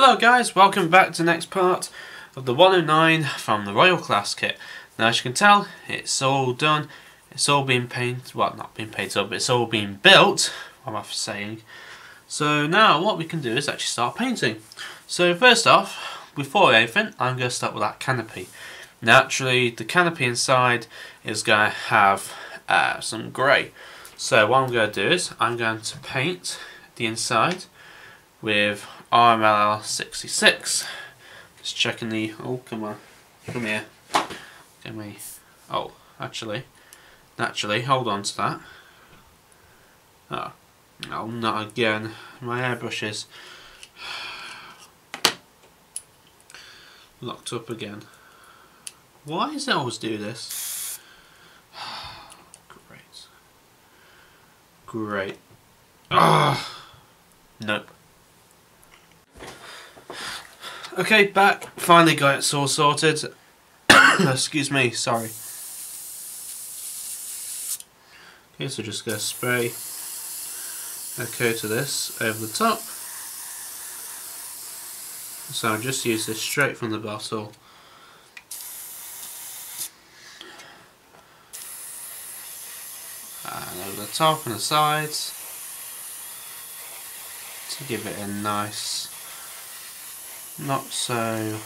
Hello guys, welcome back to the next part of the 109 from the Royal Class kit. Now as you can tell, it's all done, it's all been painted, well not been painted up, but it's all been built, what am I saying. So now what we can do is actually start painting. So first off, before anything, I'm going to start with that canopy. Naturally, the canopy inside is going to have some grey. So what I'm going to do is, I'm going to paint the inside with RML 66. Just checking the, oh come on, come here, give me, oh naturally, hold on to that. Oh, no, not again, my airbrush is locked up again. Why does it always do this? Great. Ah, nope. Okay, back. Finally got it all sorted. Excuse me, sorry. Okay, so just go spray a coat of this over the top. So I'll just use this straight from the bottle. And over the top and the sides to give it a nice, not so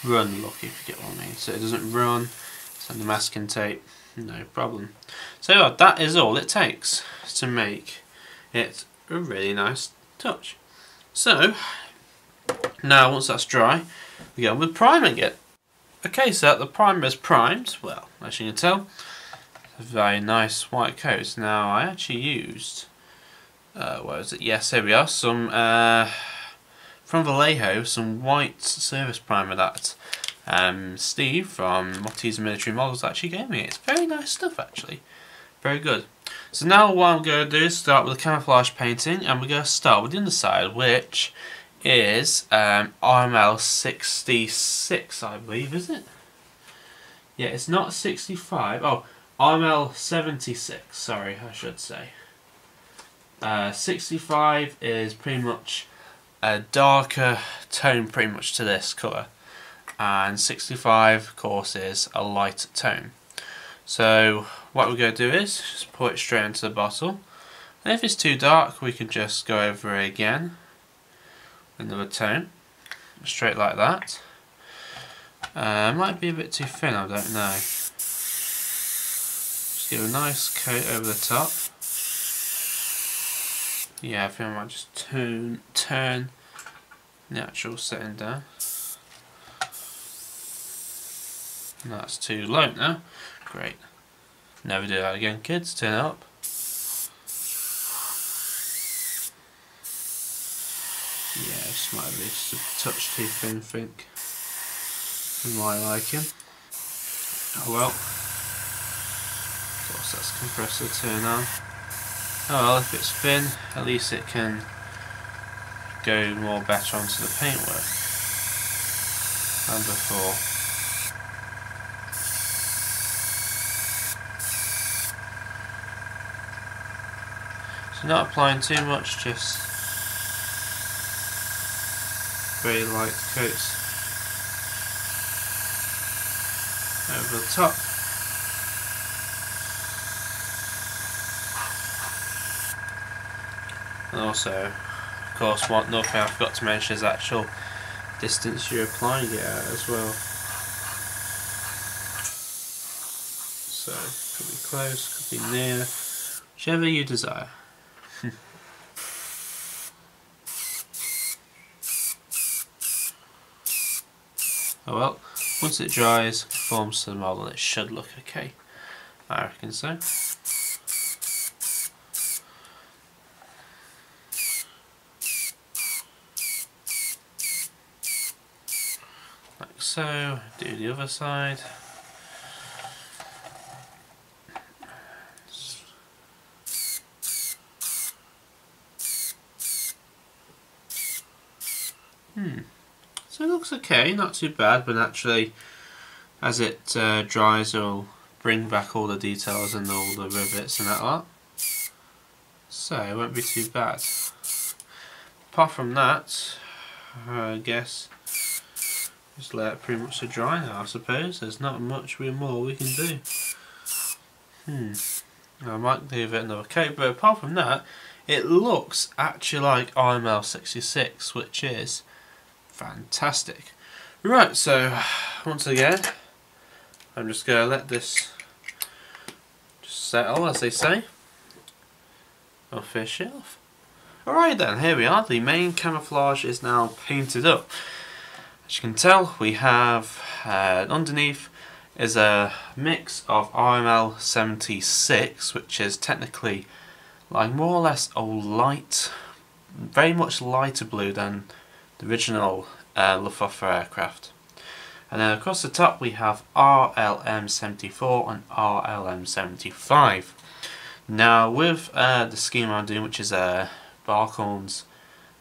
run look, if you get what I mean. So it doesn't run, it's under masking tape, no problem. So that is all it takes to make it a really nice touch. So now once that's dry, we go with priming it. Okay, so the primer is primed, well, as you can tell, a very nice white coat. Now I actually used, what is it? Yes, here we are. Some from Vallejo, some white surface primer that Steve from Motti's Military Models actually gave me. It's very nice stuff, actually. Very good. So now what I'm going to do is start with the camouflage painting, and we're going to start with the underside, which is RML 66, I believe, is it? Yeah, it's not 65. Oh, RML 76. Sorry, I should say. 65 is pretty much a darker tone, pretty much to this colour, and 65, of course, is a lighter tone. So what we're going to do is just pour it straight into the bottle, and if it's too dark, we can just go over it again. Another tone, straight like that. Might be a bit too thin, I don't know. Just give a nice coat over the top. Yeah, I think I might just turn the actual setting down. No, that's too low now. Great. Never do that again, kids. Turn it up. Yeah, this might be just a touch too thin, I think, for my liking. Oh well. Of course, that's the compressor turn on. Oh well, if it's thin, at least it can go more better onto the paintwork than before. So not applying too much, just very light coats over the top. And also, of course, one thing I forgot to mention is the actual distance you're applying it at as well. So, could be close, could be near, whichever you desire. Oh well, once it dries, conforms to the model, it should look okay. I reckon so. Like so, do the other side. So it looks okay, not too bad, but naturally as it dries it'll bring back all the details and all the rivets and that lot. so it won't be too bad. Apart from that, I guess just let it pretty much to dry now, I suppose. There's not much more we can do. I might give it another coat, but apart from that, it looks actually like RML66, which is fantastic. Right, so once again, I'm just going to let this just settle, as they say. I'll finish it off. Alright then, here we are. The main camouflage is now painted up. As you can tell, we have underneath is a mix of RML 76, which is technically like more or less a light, very much lighter blue than the original Luftwaffe aircraft. And then across the top we have RLM 74 and RLM 75. Now with the scheme I'm doing, which is Barkhorn's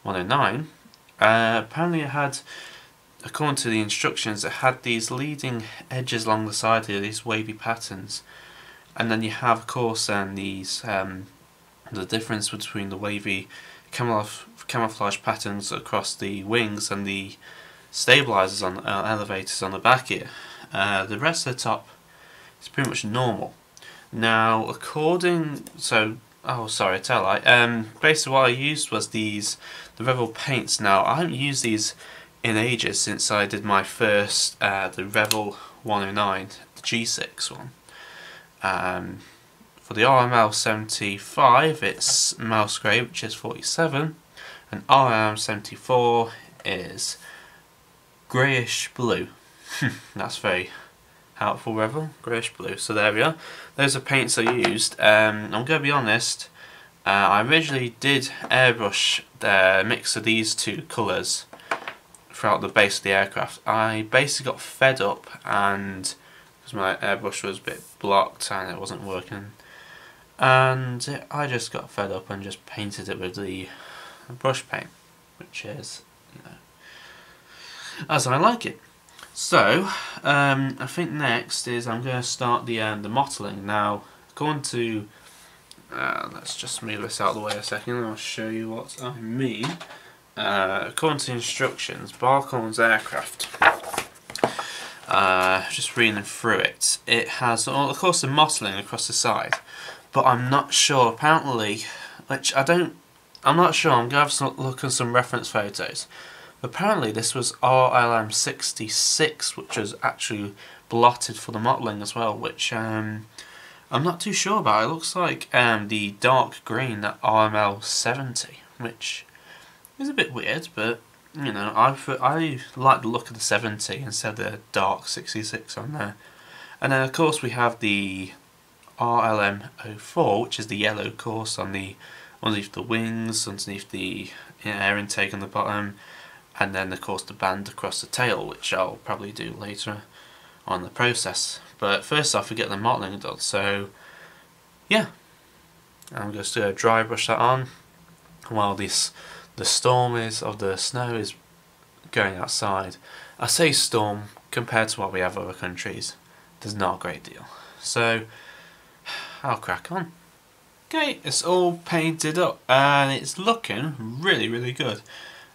109, apparently it had, according to the instructions, it had these leading edges along the side here, these wavy patterns, and then you have, of course, these the difference between the wavy camouflage patterns across the wings and the stabilizers on elevators on the back here. The rest of the top is pretty much normal. Now, basically what I used was the Revell Paints. Now, I haven't used these in ages since I did my first, the Revell 109, the G6 one. For the RML 75, it's mouse grey, which is 47, and RML 74 is greyish blue. That's very helpful, Revell, greyish blue. So there we are. Those are paints I used. I'm going to be honest, I originally did airbrush the mix of these two colours throughout the base of the aircraft. I basically got fed up, and because my airbrush was a bit blocked and it wasn't working, and I just got fed up and just painted it with the brush paint, which is, as I like it. So I think next is I'm going to start the mottling. Now, according to let's just move this out of the way a second and I'll show you what I mean. According to the instructions, Barkhorn's aircraft, just reading through it, it has, of course, the mottling across the side, but I'm not sure, apparently, I'm not sure, I'm going to have to look at some reference photos. Apparently this was RLM 66, which was actually blotted for the mottling as well, which I'm not too sure about. It looks like the dark green, that RML 70, which is a bit weird, but I like the look of the 70 instead of the dark 66 on there. And then of course we have the RLM 04, which is the yellow course on underneath the wings, underneath the air intake on the bottom, and then of course the band across the tail, which I'll probably do later on the process. But first off, we get the mottling done. So yeah, I'm just going to dry brush that on while the storm of the snow is going outside. I say storm compared to what we have in other countries, there's not a great deal. So I'll crack on. Okay, it's all painted up and it's looking really, really good.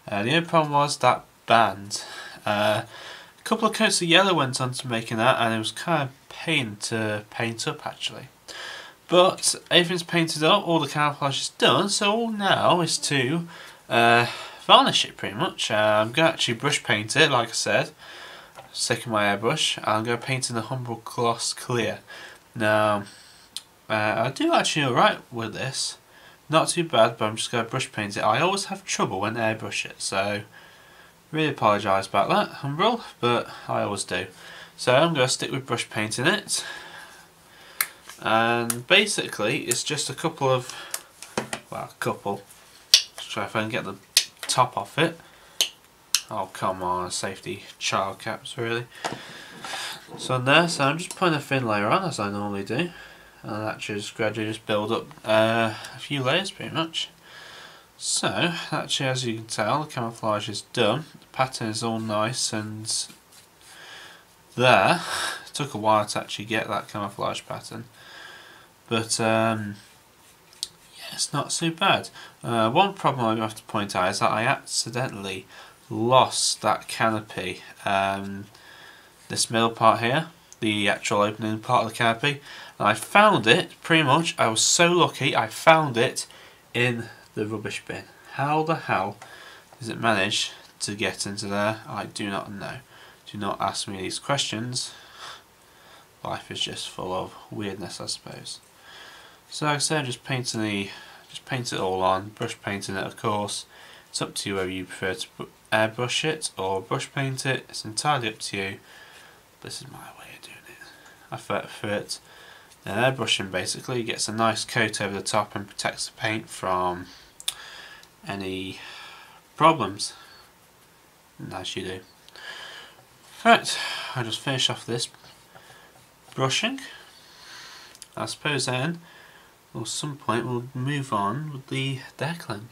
The only problem was that band. A couple of coats of yellow went on to making that, and it was kind of a pain to paint up actually. But everything's painted up, all the camouflage is done, so all now is to varnish it pretty much. I'm going to actually brush paint it, like I said. Second my airbrush. I'm going to paint in the Humble Gloss Clear. Now, I do actually alright with this. Not too bad, but I'm just going to brush paint it. I always have trouble when I airbrush it, so really apologise about that, Humble, but I always do. So I'm going to stick with brush painting it. And basically, it's just a couple of, let's try if I can get the top off it. Oh, come on, safety child caps, really. So I'm just putting a thin layer on, as I normally do. And that just gradually just build up a few layers pretty much. So actually, as you can tell, the camouflage is done. The pattern is all nice and there. It took a while to actually get that camouflage pattern, but yeah, it's not so bad. One problem I have to point out is that I accidentally lost that canopy, this middle part here, the actual opening part of the canopy, and I found it pretty much. I was so lucky, I found it in the rubbish bin. How the hell does it manage to get into there? I do not know. Do not ask me these questions. Life is just full of weirdness, I suppose. So like I said, just paint it all on, brush painting it of course. It's up to you whether you prefer to airbrush it or brush paint it, it's entirely up to you. This is my way of doing it. I prefer it. Then airbrushing basically gets a nice coat over the top and protects the paint from any problems, as you do. Right, I'll just finish off this brushing. I suppose then, at some point, we'll move on with the deckling.